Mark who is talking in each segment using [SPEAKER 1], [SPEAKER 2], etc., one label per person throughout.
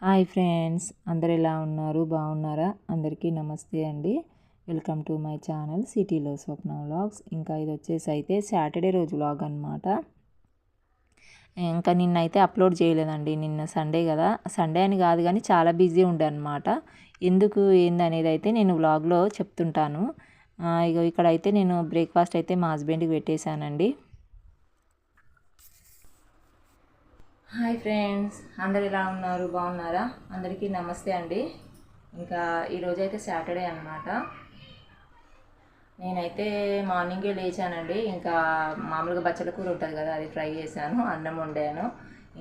[SPEAKER 1] Hi friends, అందరు ఎలా ఉన్నారు? బాగున్నారా? అందరికీ నమస్తే అండి. వెల్కమ్ టు మై ఛానల్ సిటీలో స్వప్న వ్లాగ్స్. ఇంకా ఇది వచ్చేసి అయితే సాటర్డే రోజు వ్లాగ్ అనమాట. ఇంకా నిన్నైతే అప్లోడ్ చేయలేదండి. నిన్న సండే కదా, సండే అని కాదు కానీ చాలా బిజీ ఉండే అనమాట. ఎందుకు ఏందనేది అయితే నేను వ్లాగ్లో చెప్తుంటాను. ఇక్కడైతే నేను బ్రేక్ఫాస్ట్ అయితే మా హస్బెండ్కి పెట్టేశానండి. హాయ్ ఫ్రెండ్స్, అందరు ఎలా ఉన్నారు? బాగున్నారా? అందరికీ నమస్తే అండి. ఇంకా ఈరోజైతే సాటర్డే అనమాట. నేనైతే మార్నింగే లేచానండి. ఇంకా మామూలుగా బచ్చల కూర ఉంటుంది కదా, అది ఫ్రై చేశాను, అన్నం వండాను,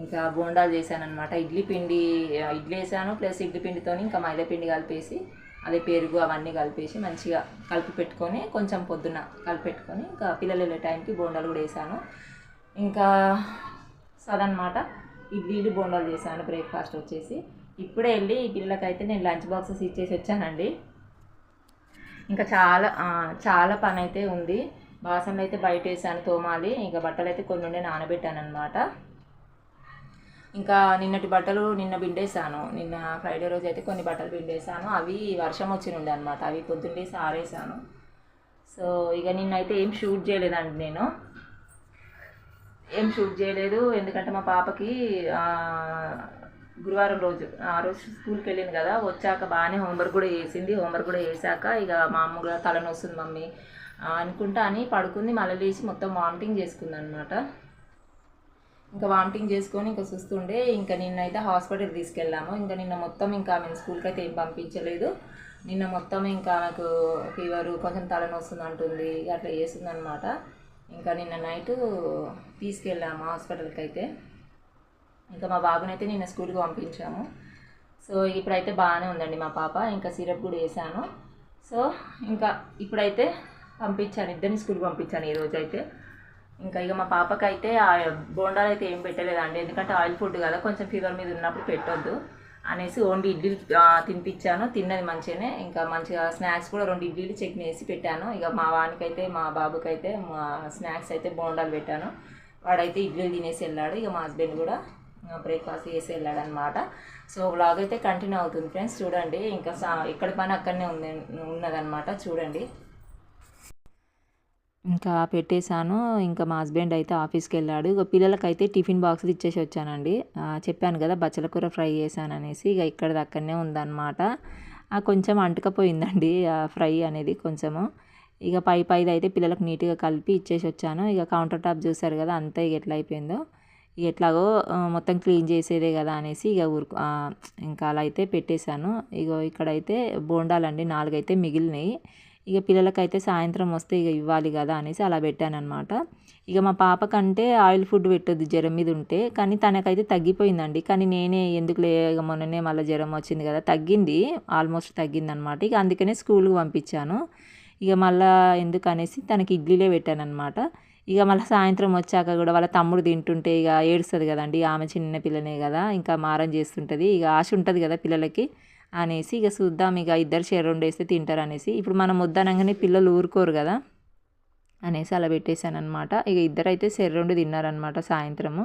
[SPEAKER 1] ఇంకా బోండాలు చేశాను అనమాట. ఇడ్లీ వేసాను, ప్లస్ ఇడ్లీ పిండితో ఇంకా మైదా పిండి కలిపేసి అదే పెరుగు అవన్నీ కలిపేసి మంచిగా కలిపి పెట్టుకొని కొంచెం పొద్దున కలిపి పెట్టుకొని ఇంకా పిల్లలు వెళ్ళే టైంకి బోండాలు కూడా వేసాను. ఇంకా అదనమాట. ఇడ్లీలు బోండాలు చేశాను బ్రేక్ఫాస్ట్ వచ్చేసి. ఇప్పుడే వెళ్ళి ఈ పిల్లలకైతే నేను లంచ్ బాక్సెస్ ఇచ్చేసి వచ్చానండి. ఇంకా చాలా పని అయితే ఉంది. బాసనలు అయితే బయట వేసాను తోమాలి. ఇంకా బట్టలు అయితే కొన్ని ఉండే నానబెట్టాను అనమాట. ఇంకా నిన్నటి బట్టలు నిన్న పిండేసాను. నిన్న ఫ్రైడే రోజు అయితే కొన్ని బట్టలు పిండేసాను. అవి వర్షం వచ్చి ఉండే అనమాట. అవి పొద్దున్నేసి ఆరేసాను. సో ఇక నిన్నైతే ఏం షూట్ చేయలేదండి. నేను ఏం షూట్ చేయలేదు, ఎందుకంటే మా పాపకి గురువారం రోజు ఆ రోజు స్కూల్కి వెళ్ళింది కదా, వచ్చాక బాగానే హోంవర్క్ కూడా చేసింది. హోంవర్క్ కూడా చేశాక ఇక మామూలుగా తలనొస్తుంది మమ్మీ అనుకుంటా అని పడుకుంది. మళ్ళీ లేచి మొత్తం వామిటింగ్ చేసుకుంది అనమాట. ఇంకా వామిటింగ్ చేసుకొని ఇంకా చూస్తుండే. ఇంకా నిన్నైతే హాస్పిటల్కి తీసుకెళ్ళాము. ఇంకా నిన్న మొత్తం ఇంకా ఆమెను స్కూల్కి అయితే ఏం పంపించలేదు. నిన్న మొత్తం ఇంకా నాకు ఫీవరు, కొంచెం తలనొస్తుంది అంటుంది, అట్లా చేస్తుంది అనమాట. ఇంకా నిన్న నైటు తీసుకెళ్ళాము హాస్పిటల్కి అయితే. ఇంకా మా బాబునైతే నిన్న స్కూల్కి పంపించాము. సో ఇప్పుడైతే బాగానే ఉందండి మా పాప. ఇంకా సిరప్ కూడా వేసాను. సో ఇంకా ఇప్పుడైతే పంపించాను, ఇద్దరిని స్కూల్కి పంపించాను ఈరోజు అయితే. ఇంకా ఇక మా పాపకైతే ఆ బోండాలు అయితే ఏం పెట్టలేదండి, ఎందుకంటే ఆయిల్ ఫుడ్ కదా, కొంచెం ఫీవర్ మీద ఉన్నప్పుడు పెట్టొద్దు అనేసి ఓన్లీ ఇడ్లీ తినిపించాను. తిన్నది మంచిగానే. ఇంకా మంచిగా స్నాక్స్ కూడా 2 ఇడ్లీలు చట్నీ వేసి పెట్టాను. ఇక మా వానికైతే మా బాబుకైతే మా స్నాక్స్ అయితే బోండాలు పెట్టాను. వాడైతే ఇడ్లీలు తినేసి వెళ్ళాడు. ఇక మా హస్బెండ్ కూడా బ్రేక్ఫాస్ట్ చేసి వెళ్ళాడు అనమాట. సో వ్లాగ్ అయితే కంటిన్యూ అవుతుంది ఫ్రెండ్స్, చూడండి. ఇంకా ఎక్కడి పని అక్కడనే ఉన్నదనమాట, చూడండి. ఇంకా పెట్టేశాను. ఇంకా మా హస్బెండ్ అయితే ఆఫీస్కి వెళ్ళాడు. ఇక పిల్లలకైతే టిఫిన్ బాక్స్లు ఇచ్చేసి వచ్చానండి. చెప్పాను కదా బచ్చల కూర ఫ్రై చేశాను అనేసి. ఇక ఇక్కడ అక్కడనే ఉందన్నమాట. కొంచెం అంటుకపోయిందండి ఫ్రై అనేది కొంచెము. ఇక పైది అయితే పిల్లలకు నీట్గా కలిపి ఇచ్చేసి వచ్చాను. ఇక కౌంటర్ టాప్ చూసారు కదా, అంతా ఇక ఎట్లా అయిపోయిందో. ఇక ఎట్లాగో మొత్తం క్లీన్ చేసేదే కదా అనేసి ఇక ఇంకా అలా అయితే పెట్టేశాను. ఇక ఇక్కడైతే బోండాలండి 4 అయితే మిగిలినాయి. ఇక పిల్లలకైతే సాయంత్రం వస్తే ఇక ఇవ్వాలి కదా అనేసి అలా పెట్టానమాట. ఇక మా పాపకంటే ఆయిల్ ఫుడ్ పెట్టొద్దు జ్వరం మీద ఉంటే, కానీ తనకైతే తగ్గిపోయిందండి. కానీ నేనే ఎందుకులే, ఇక మొన్ననే మళ్ళీ జ్వరం వచ్చింది కదా, తగ్గింది, ఆల్మోస్ట్ తగ్గింది అనమాట. ఇక అందుకనే స్కూల్కి పంపించాను. ఇక మళ్ళీ ఎందుకు అనేసి తనకి ఇడ్లీలే పెట్టాను అనమాట. ఇక మళ్ళీ సాయంత్రం వచ్చాక కూడా వాళ్ళ తమ్ముడు తింటుంటే ఇక ఏడుస్తుంది కదండి, ఆమె చిన్న పిల్లనే కదా, ఇంకా మారం చేస్తుంటుంది. ఇక ఆశ ఉంటుంది కదా పిల్లలకి అనేసి ఇక చూద్దాం, ఇక ఇద్దరు షేర్ 2 వేస్తే తింటారు అనేసి. ఇప్పుడు మనం వద్దనగానే పిల్లలు ఊరుకోరు కదా అనేసి అలా పెట్టేశాను అనమాట. ఇక ఇద్దరైతే షేర్ 2 తిన్నారనమాట సాయంత్రము.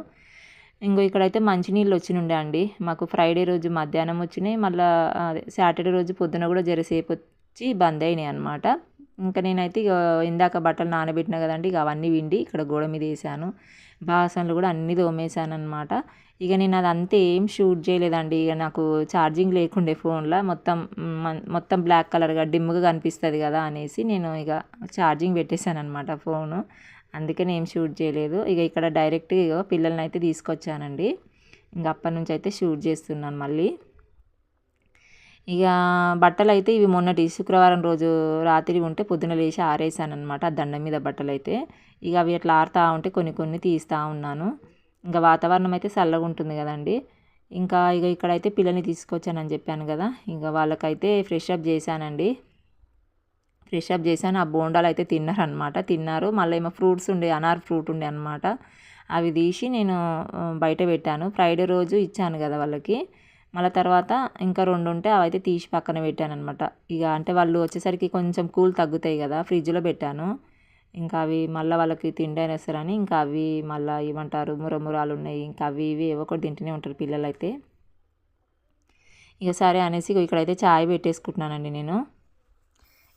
[SPEAKER 1] ఇంకో ఇక్కడైతే మంచినీళ్ళు వచ్చినుండే అండి మాకు. ఫ్రైడే రోజు మధ్యాహ్నం వచ్చినాయి, మళ్ళీ సాటర్డే రోజు పొద్దున కూడా జరసేపు వచ్చి బంద్ అయినాయి అనమాట. ఇంకా నేనైతే ఇక ఇందాక బట్టలు నానబెట్టినా కదండి, ఇక అవన్నీ విండి ఇక్కడ గోడ మీద వేసాను. బాసనలు కూడా అన్నీ తోమేశాను అనమాట. ఇక నేను అదంతా ఏం షూట్ చేయలేదండి. ఇక నాకు ఛార్జింగ్ లేకుండే ఫోన్లో, మొత్తం బ్లాక్ కలర్గా డిమ్గా కనిపిస్తుంది కదా అనేసి నేను ఇక ఛార్జింగ్ పెట్టేశాను అనమాట ఫోను. అందుకని ఏం షూట్ చేయలేదు. ఇక ఇక్కడ డైరెక్ట్ ఇక పిల్లల్ని అయితే తీసుకొచ్చానండి. ఇంక అప్పటి నుంచి అయితే షూట్ చేస్తున్నాను మళ్ళీ. ఇక బట్టలు అయితే ఇవి మొన్నటి శుక్రవారం రోజు రాత్రి ఉంటే పొద్దున లేచి ఆరేసాను అనమాట, దండం మీద బట్టలు అయితే. ఇక అవి అట్లా ఆరుతూ ఉంటే కొన్ని తీస్తూ ఉన్నాను. ఇంకా వాతావరణం అయితే చల్లగా ఉంటుంది కదండి. ఇంకా ఇక్కడైతే పిల్లల్ని తీసుకొచ్చానని చెప్పాను కదా, ఇంకా వాళ్ళకైతే ఫ్రెష్ అప్ చేశానండి. ఫ్రెష్ అప్ చేశాను. ఆ బోండాలు అయితే తిన్నారు. మళ్ళీ ఏమో ఫ్రూట్స్ ఉండే, అనార్ ఫ్రూట్ ఉండే అనమాట, అవి తీసి నేను బయట పెట్టాను. ఫ్రైడే రోజు ఇచ్చాను కదా వాళ్ళకి. మళ్ళీ తర్వాత ఇంకా 2 ఉంటే అవి అయితే తీసి పక్కన పెట్టాను అనమాట. ఇక అంటే వాళ్ళు వచ్చేసరికి కొంచెం కూల్ తగ్గుతాయి కదా, ఫ్రిడ్జ్లో పెట్టాను. ఇంకా అవి మళ్ళీ వాళ్ళకి తిండైనా వస్తారని ఇంకా అవి మళ్ళీ ఏమంటారు మురమురాలు ఉన్నాయి, ఇంకా అవి ఇవి ఏవో ఒకటి తింటూనే ఉంటారు పిల్లలు అయితే. ఇక సరే అనేసి ఇక్కడైతే చాయ్ పెట్టేసుకుంటున్నానండి నేను.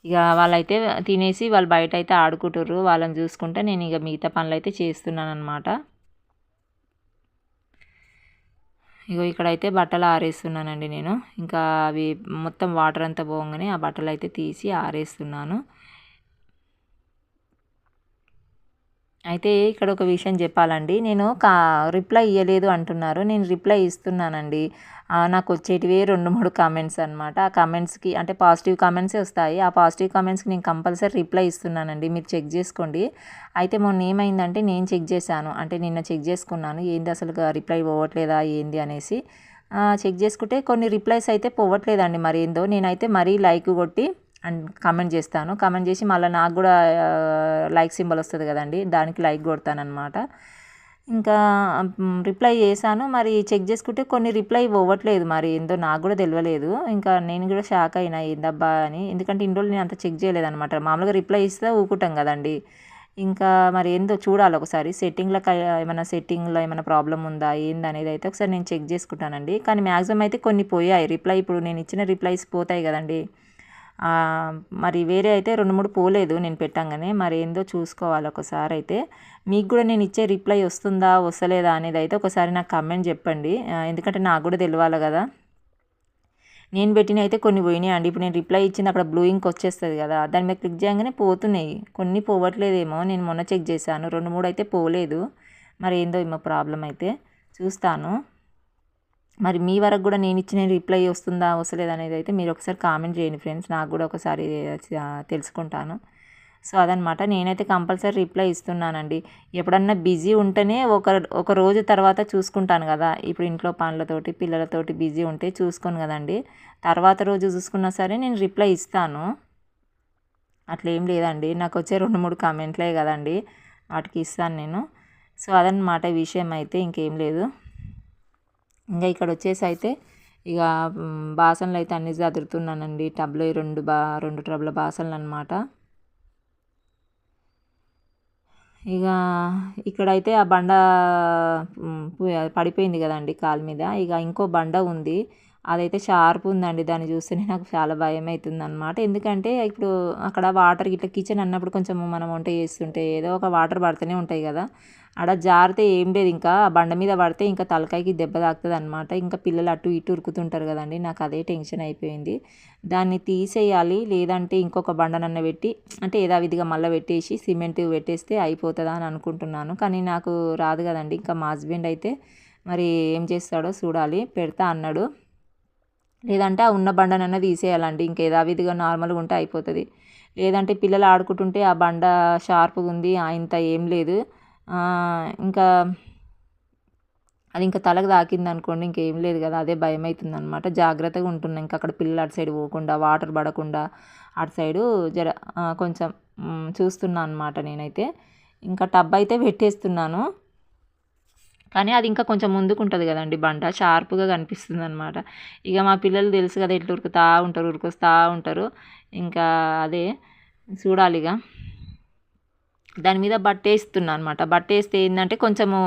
[SPEAKER 1] ఇక వాళ్ళైతే తినేసి వాళ్ళు బయట అయితే ఆడుకుంటుర్రు, వాళ్ళని చూసుకుంటే నేను ఇక మిగతా పనులు అయితే చేస్తున్నాను అనమాట. ఇగో ఇక్కడైతే బట్టలు ఆరేస్తున్నానండి నేను. ఇంకా అవి మొత్తం వాటర్ అంతా పోగానే ఆ బట్టలు అయితే తీసి ఆరేస్తున్నాను. అయితే ఇక్కడ ఒక విషయం చెప్పాలండి. నేను రిప్లై ఇయ్యలేదు అంటున్నారు. నేను రిప్లై ఇస్తున్నానండి. నాకు వచ్చేటివే 2, 3 కామెంట్స్ అనమాట. ఆ కామెంట్స్‌కి అంటే పాజిటివ్ కామెంట్సే వస్తాయి. ఆ పాజిటివ్ కామెంట్స్‌కి నేను కంపల్సరీ రిప్లై ఇస్తున్నానండి. మీరు చెక్ చేసుకోండి. అయితే మొన్న ఏమైందంటే నేను చెక్ చేశాను. అంటే నిన్న చెక్ చేసుకున్నాను. ఏంది అసలు రిప్లై పోవట్లేదా ఏంది అనేసి. చెక్ చేసుకుంటే కొన్ని రిప్లైస్ అయితే పోవట్లేదండి మరేందో. నేనైతే మరీ లైక్ కొట్టి అండ్ కామెంట్ చేస్తాను. కామెంట్ చేసి మళ్ళీ నాకు కూడా లైక్ సింబల్ వస్తుంది కదండి, దానికి లైక్ కొడతానమాట. ఇంకా రిప్లై చేశాను. మరి చెక్ చేసుకుంటే కొన్ని రిప్లై పోవట్లేదు, మరి ఏందో నాకు కూడా తెలియలేదు. ఇంకా నేను కూడా షాక్ అయినా ఏందబ్బా అని. ఎందుకంటే ఇన్ని రోజులు నేను అంత చెక్ చేయలేదన్నమాట. మామూలుగా రిప్లై ఇస్తే ఊకుంటాం కదండి. ఇంకా మరి ఏందో చూడాలి ఒకసారి. సెట్టింగ్లో ఏమైనా ప్రాబ్లం ఉందా ఏందనేది అయితే ఒకసారి నేను చెక్ చేసుకుంటానండి. కానీ మ్యాక్సిమం అయితే కొన్ని పోయాయి రిప్లై. ఇప్పుడు నేను ఇచ్చిన రిప్లైస్ పోతాయి కదండి. మరి వేరే అయితే 2, 3 పోలేదు నేను పెట్టంగానే. మరి ఏందో చూసుకోవాలి ఒకసారి అయితే. మీకు కూడా నేను ఇచ్చే రిప్లై వస్తుందా వస్తలేదా అనేది అయితే ఒకసారి నాకు కమెంట్ చెప్పండి. ఎందుకంటే నాకు కూడా తెలియాలి కదా. నేను పెట్టినవి అయితే కొన్ని పోయినాయి అండి. ఇప్పుడు నేను రిప్లై ఇచ్చింది అక్కడ బ్లూ ఇంక్ వచ్చేస్తుంది కదా, దాని మీద క్లిక్ చేయగానే పోతున్నాయి. కొన్ని పోవట్లేదేమో, నేను మొన్న చెక్ చేశాను 2, 3 అయితే పోలేదు. మరి ఏందో ఏమో ప్రాబ్లం అయితే చూస్తాను. మరి మీ వరకు కూడా నేను ఇచ్చిన రిప్లై వస్తుందా వస్తలేదా అనేది అయితే మీరు ఒకసారి కామెంట్ చేయండి ఫ్రెండ్స్. నాకు కూడా ఒకసారి తెలుసుకుంటాను. సో అదనమాట. నేనైతే కంపల్సరీ రిప్లై ఇస్తున్నానండి. ఎప్పుడన్నా బిజీ ఉంటేనే ఒక రోజు తర్వాత చూసుకుంటాను కదా. ఇప్పుడు ఇంట్లో పనులతోటి పిల్లలతోటి బిజీ ఉంటే చూసుకోను కదండి. తర్వాత రోజు చూసుకున్నా సరే నేను రిప్లై ఇస్తాను. అట్లా ఏం లేదండి. నాకు వచ్చే 2, 3 కామెంట్లే కదండి, వాటికి ఇస్తాను నేను. సో అదనమాట విషయం అయితే, ఇంకేం లేదు. ఇంకా ఇక్కడ వచ్చేసి అయితే ఇక బాసనలు అయితే అన్నీ చదురుతున్నానండి. టబ్లో 2 టబ్ల బాసనలు అనమాట. ఇక ఇక్కడైతే ఆ బండ పడిపోయింది కదండి కాలు మీద. ఇక ఇంకో బండ ఉంది, అదైతే షార్ప్ ఉందండి. దాన్ని చూస్తేనే నాకు చాలా భయం అవుతుంది అనమాట. ఎందుకంటే ఇప్పుడు అక్కడ వాటర్ ఇట్లా కిచెన్ అన్నప్పుడు కొంచెం మనం వంట చేస్తుంటే ఏదో ఒక వాటర్ పడుతూనే ఉంటాయి కదా. ఆడ జారితే ఏం లేదు, ఇంకా ఆ బండ మీద పడితే ఇంకా తలకాయకి దెబ్బ తాకుతుంది అనమాట. ఇంకా పిల్లలు అటు ఇటు ఉరుకుతుంటారు కదండి. నాకు అదే టెన్షన్ అయిపోయింది. దాన్ని తీసేయాలి, లేదంటే ఇంకొక బండనన్న పెట్టి అంటే యథావిధిగా మళ్ళీ పెట్టేసి సిమెంట్ పెట్టేస్తే అయిపోతుందా అని అనుకుంటున్నాను. కానీ నాకు రాదు కదండి. ఇంకా మా హస్బెండ్ అయితే మరి ఏం చేస్తాడో చూడాలి, పెడతా అన్నాడు. లేదంటే ఆ ఉన్న బండనన్నా తీసేయాలండి. ఇంకా యథావిధిగా నార్మల్గా ఉంటే అయిపోతుంది. లేదంటే పిల్లలు ఆడుకుంటుంటే ఆ బండ షార్ప్గా ఉంది, ఇంత ఏం లేదు, ఇంకా అది ఇంకా తలకు తాకింది అనుకోండి, ఇంకేం లేదు కదా, అదే భయం అవుతుంది అనమాట. జాగ్రత్తగా ఉంటున్నాను. ఇంకా అక్కడ పిల్లలు అటు సైడ్ పోకుండా, వాటర్ పడకుండా అటు సైడు కొంచెం చూస్తున్నాను అనమాట నేనైతే. ఇంకా టబ్ అయితే పెట్టేస్తున్నాను. కానీ అది ఇంకా కొంచెం ముందుకు ఉంటుంది కదండి, బండ షార్ప్గా కనిపిస్తుంది అనమాట. ఇక మా పిల్లలు తెలుసు కదా, ఎట్లా ఉరుకుతూ ఉంటారు, ఉరుకొస్తూ ఉంటారు. ఇంకా అదే చూడాలి. ఇక దాని మీద బట్టేస్తున్నా అనమాట. బట్టేస్తే ఏంటంటే కొంచెము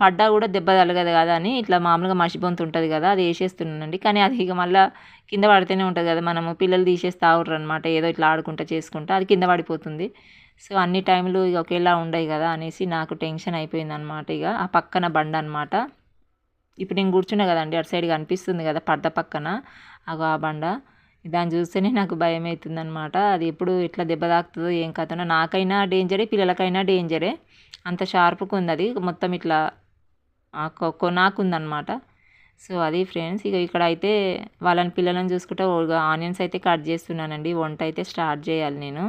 [SPEAKER 1] పడ్డా కూడా దెబ్బ తగలదు కదా అని ఇట్లా మామూలుగా మసిబొంత ఉంటుంది కదా, అది వేసేస్తున్నానండి. కానీ అది ఇక మళ్ళీ కింద పడితేనే ఉంటుంది కదా, మనము పిల్లలు తీసేస్తూ ఉంటారు అనమాట. ఏదో ఇట్లా ఆడుకుంటా చేసుకుంటా అది కింద పడిపోతుంది. సో అన్ని టైంలు ఇక ఒకేలా ఉండవు కదా అనేసి నాకు టెన్షన్ అయిపోయింది అనమాట. ఇక ఆ పక్కన బండ అనమాట. ఇప్పుడు నేను కూర్చున్నా కదండి, అటు సైడ్ కనిపిస్తుంది కదా పడ్డ పక్కన ఆ బండ. దాన్ని చూస్తేనే నాకు భయం అవుతుంది అనమాట. అది ఎప్పుడు ఎట్లా దెబ్బ తాకుతుందో ఏం కథనో. నాకైనా డేంజరే, పిల్లలకైనా డేంజరే. అంత షార్ప్గా ఉంది అది, మొత్తం ఇట్లా కొనాకుందనమాట. సో అది ఫ్రెండ్స్. ఇక ఇక్కడ అయితే వాళ్ళని పిల్లలను చూసుకుంటే ఆనియన్స్ అయితే కట్ చేస్తున్నానండి. వంట అయితే స్టార్ట్ చేయాలి నేను.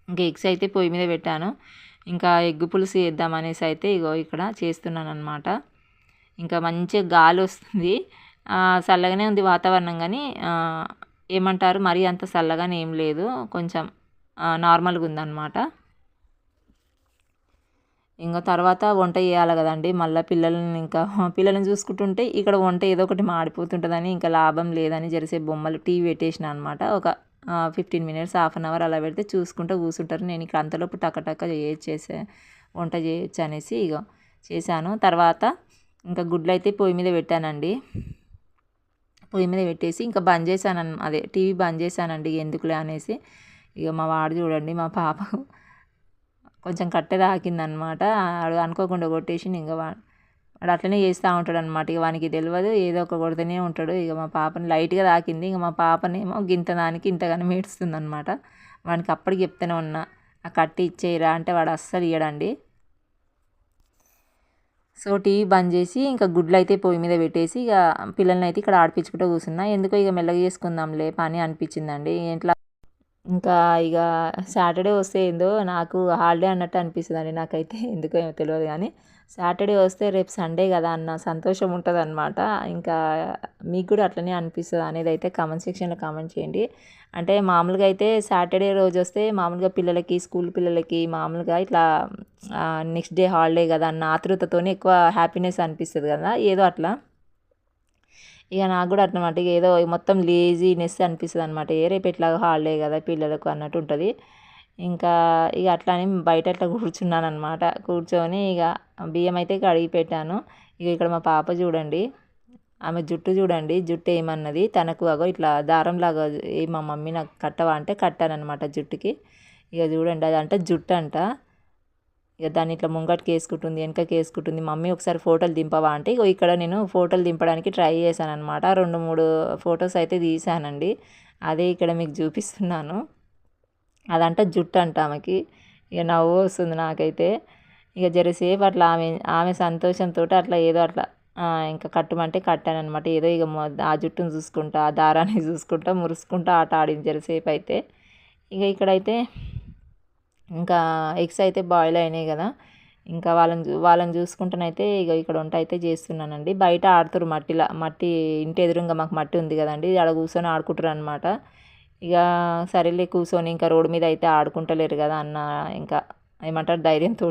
[SPEAKER 1] ఇంకా ఎగ్స్ అయితే పొయ్యి మీద పెట్టాను. ఇంకా ఎగ్ పులుసు చేద్దామనేసి అయితే ఇగో ఇక్కడ చేస్తున్నాను అనమాట. ఇంకా మంచిగా గాలి వస్తుంది, చల్లగానే ఉంది వాతావరణం. కానీ ఏమంటారు, మరీ అంత చల్లగానే ఏం లేదు, కొంచెం నార్మల్గా ఉందన్నమాట. ఇంకా తర్వాత వంట చేయాలి కదండి. మళ్ళీ పిల్లల్ని చూసుకుంటుంటే ఇక్కడ వంట ఏదో ఒకటి మాడిపోతుంటుందని ఇంకా లాభం లేదని జరసేపు బొమ్మలు టీవీ పెట్టేసిన అనమాట. ఒక 15 మినిట్స్, హాఫ్ అన్ అవర్ అలా పెడితే చూసుకుంటూ కూర్చుంటారు. నేను ఇక్కడ అంతలోపు టక్క వంట చేయొచ్చు అనేసి ఇక చేశాను. తర్వాత ఇంకా గుడ్లు అయితే పొయ్యి మీద పెట్టానండి. పొయ్యి మీద పెట్టేసి ఇంకా బంద్ చేశాను, అదే టీవీ బంద్ చేశానండి ఎందుకులే అనేసి. ఇక మా వాడు చూడండి, మా పాప కొంచెం కట్టె తాకిందనమాట, వాడు అనుకోకుండా కొట్టేసి ఇంకా వాడు అట్లనే చేస్తూ ఉంటాడు అనమాట. ఇక వానికి తెలియదు, ఏదో ఒక కొడుతూనే ఉంటాడు. ఇక మా పాపని లైట్గా తాకింది, ఇక మా పాపనేమో గింత దానికి ఇంతగానో ఏడుస్తుంది అనమాట. వానికి అప్పటికి చెప్తూనే ఉన్నా, ఆ కట్టి ఇచ్చేయరా అంటే వాడు అస్సలు ఇయ్యడండి. సో టీవీ బంద్ చేసి ఇంకా గుడ్లు అయితే పొయ్యి మీద పెట్టేసి ఇక పిల్లల్ని అయితే ఇక్కడ ఆడిపించుకుంటూ కూర్చున్నా. ఎందుకో ఇక మెల్లగా చేసుకుందాంలే పని అనిపించిందండి ఇంట్లో. ఇంకా ఇక సాటర్డే వస్తే ఏందో నాకు హాలిడే అన్నట్టు అనిపిస్తుందండి నాకైతే, ఎందుకో ఏమో తెలియదు కానీ సాటర్డే వస్తే రేపు సండే కదా అన్న సంతోషం ఉంటుంది అనమాట. ఇంకా మీకు కూడా అట్లనే అనిపిస్తుంది అనేది అయితే కామెంట్ సెక్షన్లో కామెంట్ చేయండి. అంటే మామూలుగా అయితే సాటర్డే రోజు వస్తే మామూలుగా పిల్లలకి, స్కూల్ పిల్లలకి మామూలుగా ఇట్లా నెక్స్ట్ డే హాలిడే కదా అన్న ఆతృతతోనే ఎక్కువ హ్యాపీనెస్ అనిపిస్తుంది కదా, ఏదో అట్లా. ఇక నాకు కూడా అట్లనమాట, ఇక ఏదో మొత్తం లేజీనెస్ అనిపిస్తుంది అనమాట. రేపు ఎట్లాగో హాలిడే కదా పిల్లలకు అన్నట్టు ఉంటుంది. ఇంకా ఇక అట్లా అని బయట అట్లా కూర్చున్నాను అనమాట. కూర్చొని ఇక బియ్యం అయితే కడిగి పెట్టాను. ఇక ఇక్కడ మా పాప చూడండి, ఆమె జుట్టు చూడండి, జుట్టు ఏమన్నది తనకు అగో ఇట్లా దారంలాగా ఏ మా మమ్మీ నాకు కట్టవా అంటే కట్టానమాట జుట్టుకి. ఇక చూడండి అది అంటే జుట్టు అంట. ఇక దాన్ని ఇట్లా ముంగటికి వేసుకుంటుంది, వెనకకి వేసుకుంటుంది. మమ్మీ ఒకసారి ఫోటోలు దింపవా అంటే ఇగో ఇక్కడ నేను ఫోటోలు దింపడానికి ట్రై చేశాను అనమాట. 2-3 ఫొటోస్ అయితే తీసానండి. అదే ఇక్కడ మీకు చూపిస్తున్నాను. అదంట జుట్టు అంట ఆమెకి. ఇక నవ్వు వస్తుంది నాకైతే. ఇక జరసేపు అట్లా ఆమె సంతోషంతో అట్లా ఏదో అట్లా ఇంకా కట్టమంటే కట్టానమాట. ఏదో ఇక ఆ జుట్టును చూసుకుంటా, ఆ దారాన్ని చూసుకుంటా, మురుసుకుంటా ఆట ఆడింది జరసేపు అయితే. ఇక ఇక్కడైతే ఇంకా ఎగ్స్ అయితే బాయిల్ అయినాయి కదా, ఇంకా వాళ్ళని చూసుకుంటానైతే ఇక ఇక్కడ వంట అయితే చేస్తున్నానండి. బయట ఆడుతారు మట్టి ఇంటి ఎదురుగా మాకు మట్టి ఉంది కదండి, ఆడ కూర్చొని ఆడుకుంటారు అనమాట. ఇక సరేలే కూర్చొని ఇంకా రోడ్డు మీద అయితే ఆడుకుంటలేరు కదా అన్న ఇంకా ఏమంటారు ధైర్యంతో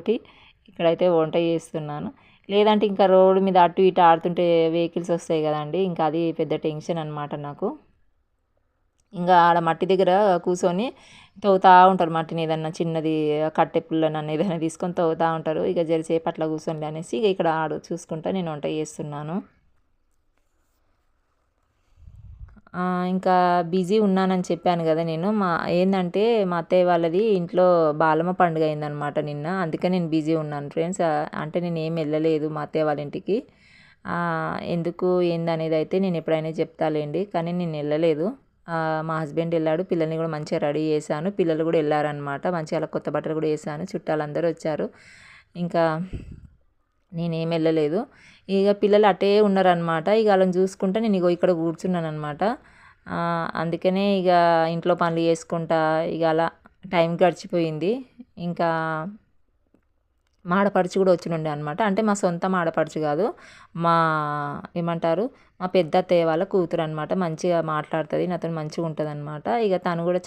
[SPEAKER 1] ఇక్కడైతే వంట చేస్తున్నాను. లేదంటే ఇంకా రోడ్డు మీద అటు ఇటు ఆడుతుంటే వెహికల్స్ వస్తాయి కదండి, ఇంకా అది పెద్ద టెన్షన్ అనమాట నాకు. ఇంకా ఆడ మట్టి దగ్గర కూర్చొని తవ్వుతూ ఉంటారు మట్టిని, ఏదన్నా చిన్నది కట్టె పుల్లని ఏదైనా తీసుకొని తవ్వుతూ ఉంటారు. ఇక జరసేపు అట్లా కూర్చోండి అనేసి ఇక ఇక్కడ చూసుకుంటా నేను వంట చేస్తున్నాను. ఇంకా బిజీ ఉన్నానని చెప్పాను కదా నేను. ఏంటంటే మా అత్తయ్య వాళ్ళది ఇంట్లో బాలమ్మ పండుగ అయిందనమాట నిన్న, అందుకే నేను బిజీ ఉన్నాను ఫ్రెండ్స్. అంటే నేను ఏం వెళ్ళలేదు మా అత్తయ్య వాళ్ళ ఇంటికి. ఎందుకు ఏందనేది అయితే నేను ఎప్పుడైనా చెప్తాలేండి, కానీ నేను వెళ్ళలేదు. మా హస్బెండ్ వెళ్ళాడు, పిల్లల్ని కూడా మంచిగా రెడీ చేశాను, పిల్లలు కూడా వెళ్ళారనమాట. మంచిగా అలా కొత్త బట్టలు కూడా వేసాను, చుట్టాలందరూ వచ్చారు. ఇంకా నేనేం వెళ్ళలేదు. ఇక పిల్లలు అటే ఉన్నారనమాట. ఇక వాళ్ళని చూసుకుంటా నేను ఇగో ఇక్కడ కూర్చున్నాను అనమాట. అందుకనే ఇక ఇంట్లో పనులు చేసుకుంటా ఇక అలా టైం గడిచిపోయింది. ఇంకా ఆడపడుచు కూడా వచ్చినుండే అనమాట. అంటే మా సొంత ఆడపడుచు కాదు, మా ఏమంటారు మా పెద్ద అత్తయ్య వాళ్ళ కూతురు అనమాట. మంచిగా మాట్లాడుతుంది, నాతో మంచిగా ఉంటుంది అనమాట. ఇక తను కూడా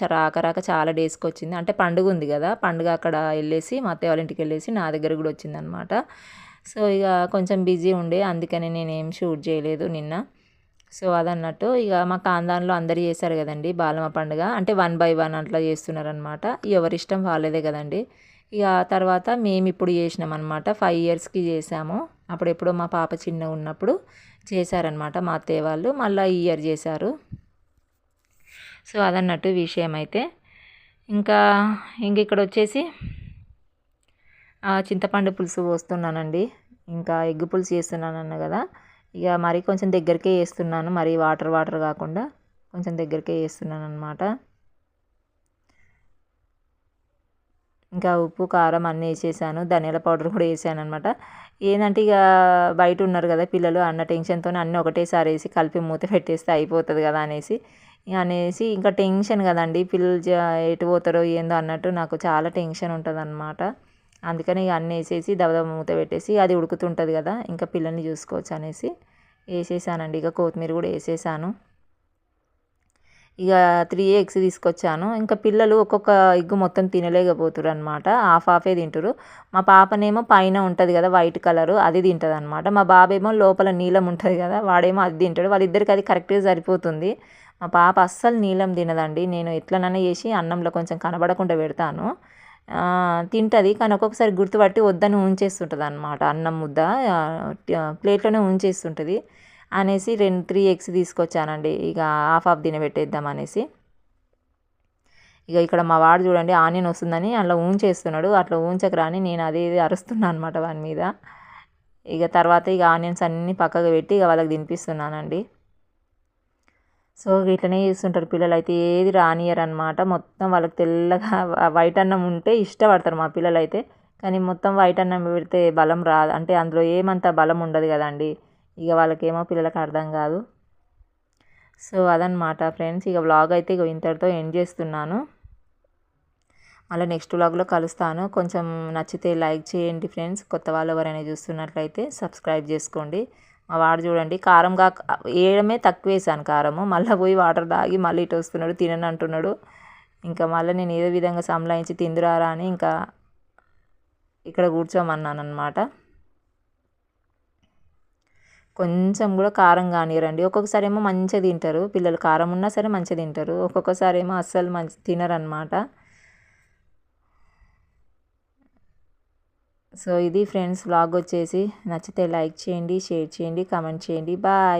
[SPEAKER 1] రాక చాలా డేస్కి వచ్చింది. అంటే పండుగ ఉంది కదా, పండుగ అక్కడ వెళ్ళేసి మా అత్తయ్య వాళ్ళ ఇంటికి వెళ్ళేసి నా దగ్గర కూడా వచ్చిందనమాట. సో ఇక కొంచెం బిజీ ఉండే, అందుకని నేనేం షూట్ చేయలేదు నిన్న. సో అదన్నట్టు ఇక మా ఖాందాన్లో అందరు చేశారు కదండి బాలమ్మ పండుగ, అంటే 1 by 1 అట్లా చేస్తున్నారనమాట. ఎవరిష్టం వాళ్ళదే కదండి. ఇక తర్వాత మేము ఇప్పుడు చేసినాం అనమాట, 5 yearsకి చేసాము. అప్పుడెప్పుడో మా పాప చిన్నగా ఉన్నప్పుడు చేశారనమాట మా అత్తయ్య వాళ్ళు, మళ్ళీ ఈ ఇయర్ చేశారు. సో అదన్నట్టు విషయం అయితే. ఇంకా ఇక్కడ వచ్చేసి చింతపండు పులుసు పోస్తున్నానండి. ఇంకా ఎగ్ పులుసు చేస్తున్నాను కదా, ఇక మరీ కొంచెం దగ్గరికే వేస్తున్నాను, మరీ వాటర్ కాకుండా కొంచెం దగ్గరికే వేస్తున్నాను అనమాట. ఇంకా ఉప్పు కారం అన్నీ వేసేసాను, ధనియాల పౌడర్ కూడా వేసాను అనమాట. ఏంటంటే ఇక బయట ఉన్నారు కదా పిల్లలు అన్న టెన్షన్తో అన్నీ ఒకటేసారి వేసి కలిపి మూత పెట్టేస్తే అయిపోతుంది కదా అనేసి ఇంకా టెన్షన్ కదండి, పిల్లలు ఎటు పోతారో ఏందో అన్నట్టు నాకు చాలా టెన్షన్ ఉంటుంది అనమాట. అందుకని ఇక అన్నీ వేసేసి దబదబ మూత పెట్టేసి అది ఉడుకుతుంటుంది కదా, ఇంకా పిల్లల్ని చూసుకోవచ్చు అనేసి వేసేసానండి. ఇక కొత్తిమీర కూడా వేసేసాను. ఇక 3 eggs తీసుకొచ్చాను. ఇంకా పిల్లలు ఒక్కొక్క ఎగ్ మొత్తం తినలేకపోతురు అనమాట, హాఫే తింటారు. మా పాపనేమో పైన ఉంటుంది కదా వైట్ కలరు, అది తింటుంది అనమాట. మా బాబేమో లోపల నీలం ఉంటుంది కదా, వాడేమో అది తింటాడు. వాళ్ళిద్దరికి అది కరెక్ట్గా సరిపోతుంది. మా పాప అస్సలు నీలం తినదండి. నేను ఎట్లనైనా చేసి అన్నంలో కొంచెం కనబడకుండా పెడతాను, తింటుంది. కానీ ఒక్కొక్కసారి గుర్తుపట్టి వద్దని ఉంచేస్తుంటుంది అనమాట. అన్నం ముద్ద ప్లేట్లోనే ఉంచేస్తుంటుంది. అనేసి 3 ఎగ్స్ తీసుకొచ్చానండి. ఇక హాఫ్ తినబెట్టేద్దాం అనేసి. ఇక ఇక్కడ మా వాడు చూడండి ఆనియన్ వస్తుందని అట్లా ఊంచేస్తున్నాడు. అట్లా ఊంచకరా అని నేను అది ఇది అరుస్తున్నా అనమాట వాని మీద. ఇక తర్వాత ఇక ఆనియన్స్ అన్నీ పక్కకు పెట్టి ఇక వాళ్ళకి తినిపిస్తున్నానండి. సో ఇట్లనే చేస్తుంటారు పిల్లలు అయితే, ఏది రానియరు అనమాట. మొత్తం వాళ్ళకి తెల్లగా వైట్ అన్నం ఉంటే ఇష్టపడతారు మా పిల్లలు అయితే. కానీ మొత్తం వైట్ అన్నం పెడితే బలం రాదు, అంటే అందులో ఏమంత బలం ఉండదు కదండి. ఇక వాళ్ళకేమో పిల్లలకు అర్థం కాదు. సో అదనమాట ఫ్రెండ్స్. ఇక వ్లాగ్ అయితే ఇక ఇంతటితో ఎండ్ చేస్తున్నాను. మళ్ళీ నెక్స్ట్ వ్లాగ్లో కలుస్తాను. కొంచెం నచ్చితే లైక్ చేయండి ఫ్రెండ్స్. కొత్త వాళ్ళు ఎవరైనా చూస్తున్నట్లయితే సబ్స్క్రైబ్ చేసుకోండి. మా వాడు చూడండి కారంగా వేయడమే తక్కువ వేసాను కారము, మళ్ళీ పోయి వాటర్ తాగి మళ్ళీ ఇటు వస్తున్నాడు, తినని అంటున్నాడు. ఇంకా మళ్ళీ నేను ఏదో విధంగా సంలాయించి తిందురారా అని ఇంకా ఇక్కడ కూర్చోమన్నాను అనమాట. కొంచెం కూడా కారం కానివ్వరండి. ఒక్కొక్కసారి ఏమో మంచిగా తింటారు పిల్లలు, కారం ఉన్నా సరే మంచిగా తింటారు. ఒక్కొక్కసారి ఏమో అస్సలు తినరనమాట. సో ఇది ఫ్రెండ్స్ వ్లాగ్ వచ్చేసి. నచ్చితే లైక్ చేయండి, షేర్ చేయండి, కామెంట్ చేయండి. బాయ్.